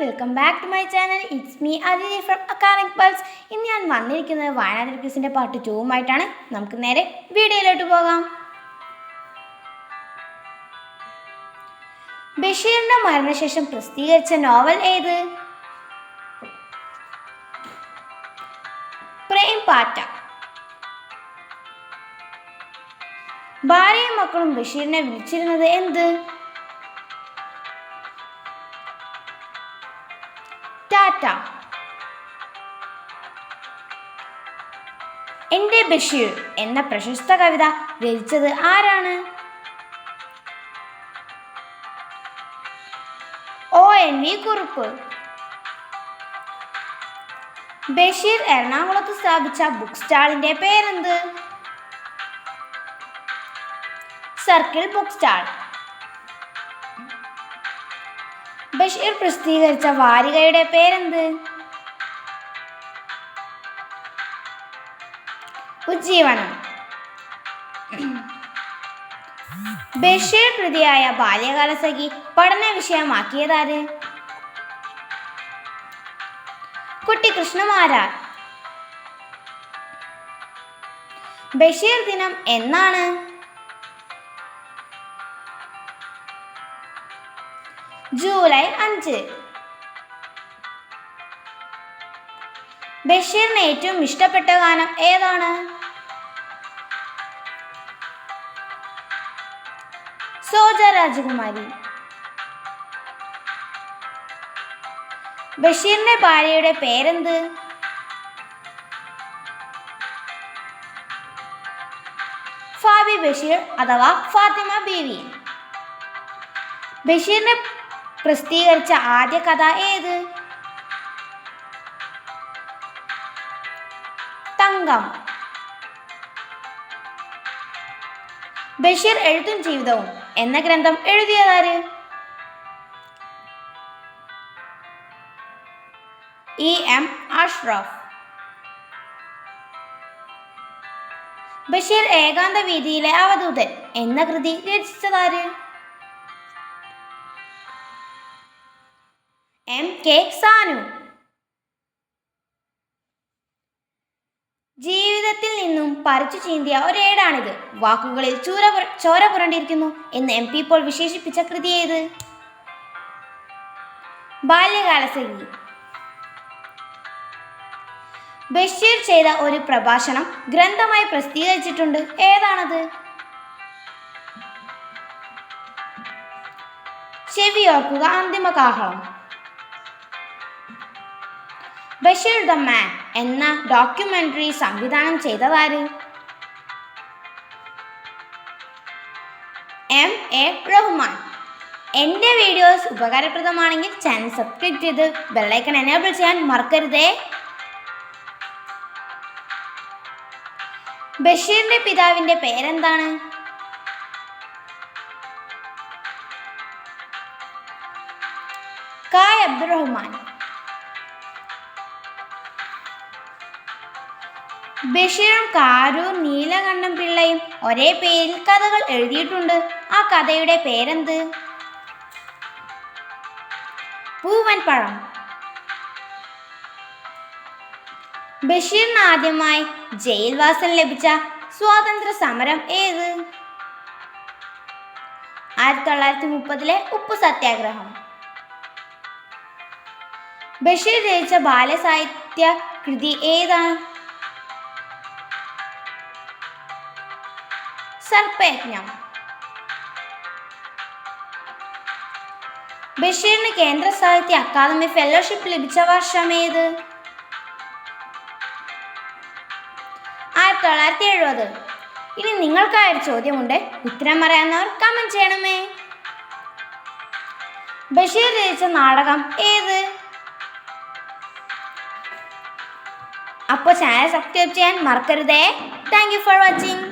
Welcome back to my channel. It's me Athithi from Academic Pulse. ഇന്ന് ഞാൻ വന്നിരിക്കുന്നത് Wayanad ക്വിസിൻ്റെ part 2 നമുക്ക് നേരെ വീഡിയോയിലോട്ട് പോകാം. ബഷീറിൻ്റെ മരണശേഷം പ്രസിദ്ധീകരിച്ച നോവൽ ഏത്? പ്രേം പാറ്റ. ഭാര്യയും മക്കളും ബഷീറിനെ വിളിച്ചിരുന്നത് എന്ത്? ടാറ്റ. എൻ്റെ ബഷീർ എന്ന പ്രശസ്ത കവിത രചിച്ചത് ആരാണ്? ONV കുറുപ്പ്. ബഷീർ എറണാകുളത്ത് സ്ഥാപിച്ച ബുക്ക് സ്റ്റാളിൻ്റെ പേരെന്ത്? Circle book stall. ബഷീർ പ്രസിദ്ധീകരിച്ച വാരികയുടെ പേരെന്ത്? ഉജ്ജീവനം. ബഷീർ കൃതിയായ ബാല്യകാലസഖി പഠന വിഷയമാക്കിയതാര്? കുട്ടിക്കൃഷ്ണമാരാർ. ബഷീർ ദിനം എന്നാണ്? ജൂലൈ 5. ബഷീറിന് ഏറ്റവും ഇഷ്ടപ്പെട്ട ഗാനം ഏതാണ്? സോജ രാജകുമാരി. ബഷീറിന്റെ ഭാര്യയുടെ പേരെന്ത്? ഫാബി ബഷീർ അഥവാ ഫാത്തിമ ബീവി. ബഷീറിനെ പ്രസിദ്ധീകരിച്ച ആദ്യ കഥ ഏത്? തങ്കം. ബഷീർ എഴുത്തും ജീവിതവും എന്ന ഗ്രന്ഥം എഴുതിയതാര്? EM അഷ്റഫ്. ബഷീർ ഏകാന്ത വീതിയിലെ അവധൂതൻ എന്ന കൃതി രചിച്ചതാര്? MK സാനു. ജീവിതത്തിൽ നിന്നും പറിച്ചു ചീന്തിയ ഒരേടാണിത്. വാക്കുകളിൽ ചോര പുരണ്ടിരിക്കുന്നു എന്ന് MP പോൾ വിശേഷിപ്പിച്ച കൃതി ഏത്? ബാല്യകാലസഖി. ബഷീർ ചെയ്ത ഒരു പ്രഭാഷണം ഗ്രന്ഥമായി പ്രസിദ്ധീകരിച്ചിട്ടുണ്ട്. ഏതാണത്? ചെവിയോർക്കുക അന്തിമ കാഹളം. ബഷീർ ദ മാൻ എന്ന ഡോക്യുമെന്ററി സംവിധാനം ചെയ്തതാര്? MA റഹ്മാൻ. എൻ്റെ വീഡിയോസ് ഉപകാരപ്രദമാണെങ്കിൽ ചാനൽ സബ്സ്ക്രൈബ് ചെയ്ത് ബെല്ലൈക്കൺ എനേബിൾ ചെയ്യാൻ മറക്കരുതേ. ബഷീറിന്റെ പിതാവിൻ്റെ പേരെന്താണ്? കായ് അബ്ദുറഹ്മാൻ. ബഷീറും കാരൂർ നീലകണ്ഠൻ പിള്ളയും ഒരേ പേരിൽ കഥകൾ എഴുതിയിട്ടുണ്ട്. ആ കഥയുടെ പേരെന്ത്? പൂവൻ പഴം. ബഷീറിന് ആദ്യമായി ജയിൽവാസം ലഭിച്ച സ്വാതന്ത്ര്യ സമരം ഏത്? 1930 ഉപ്പു സത്യാഗ്രഹം. ബഷീർ രചിച്ച ബാലസാഹിത്യ കൃതി ഏതാണ്? സർപ്പയജ്ഞം. ബഷീറിന് കേന്ദ്ര സാഹിത്യ അക്കാദമി ഫെലോഷിപ്പ് ലഭിച്ച വർഷം ഏത്? 1970. ഇനി നിങ്ങൾക്കായൊരു ചോദ്യമുണ്ട്. ഉത്തരം അറിയാവുന്നവർ കമന്റ് ചെയ്യണമേ. ബഷീർ രചിച്ച നാടകം ഏത്? അപ്പോൾ ചാനൽ സബ്സ്ക്രൈബ് ചെയ്യാൻ മറക്കരുതേ. Thank you for watching.